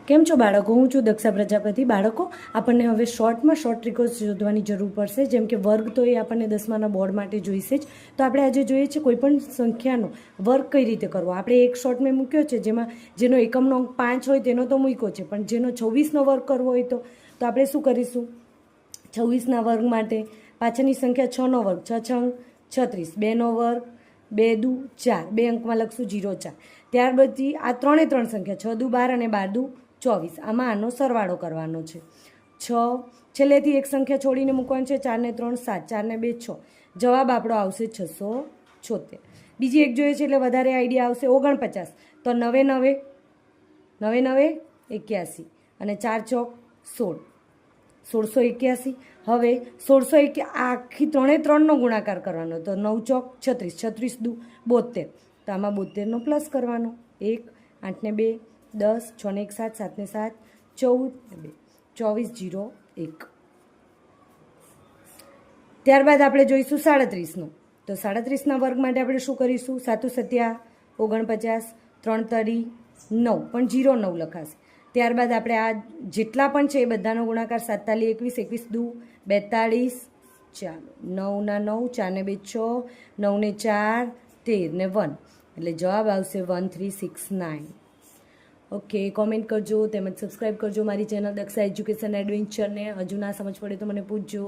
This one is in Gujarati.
કેમ છો બાળકો? હું છું દક્ષા પ્રજાપતિ. બાળકો, આપણને હવે શોર્ટમાં શોર્ટ ટ્રિકોસ શોધવાની જરૂર પડશે. જેમ કે વર્ગ તો એ આપણને 10માના બોર્ડ માટે જોઈશે જ. તો આપણે આજે જોઈએ છે કોઈપણ સંખ્યાનો વર્ગ કઈ રીતે કરવો. આપણે એક શોર્ટ મેં મૂક્યો છે જેનો એકમનો અંક 5 હોય તેનો તો મૂક્યો છે, પણ જેનો 26નો વર્ગ કરવો હોય તો આપણે શું કરીશું? 26ના વર્ગ માટે પાછળની સંખ્યા 6નો વર્ગ, 6 6 36, 2નો વર્ગ 2 દુ 4, 2 અંકમાં લખશું 0 4. ત્યાર પછી આ ત્રણે ત્રણ સંખ્યા 6 દુ 12 અને 12 દુ 24. આમાં આનો સરવાળો કરવાનો છે. 6 છેલ્લેથી એક સંખ્યા છોડીને મૂકવાનું છે. 4 ને 3 7, 4 ને 2 6. જવાબ આપણો આવશે 676. બીજી એક જોઈએ છે એટલે વધારે આઈડિયા આવશે. 49 તો 9 9 9 9 81 અને 4 ચોક 16, 1681. હવે 1601 આખી ત્રણે ત્રણનો ગુણાકાર કરવાનો, તો 9 ચોક 36, 36 દુ 72. તો આમાં 72નો પ્લસ કરવાનો. 1 8 ને 2 10, 6 ને 1 7, 7 ને 7 14 ને 2 24 0 1. ત્યારબાદ આપણે જોઈશું 37નો. તો 37ના વર્ગ માટે આપણે શું કરીશું? 7 7 49, 3 તરી 9, પણ 0 9 લખાશે. ત્યારબાદ આપણે આ જેટલા પણ છે એ બધાનો ગુણાકાર 7 તાલી 21, 21 દુ 42. ચાલો 9 ના 9, 4 ને 2 6, 9 ને 4 13 ને 1, એટલે જવાબ આવશે 1369. ઓકે, કોમેન્ટ કરજો તેમજ સબસ્ક્રાઈબ કરજો મારી ચેનલ દક્ષા એજ્યુકેશન એડવેન્ચરને. હજુ ના સમજ પડે તો મને પૂછજો.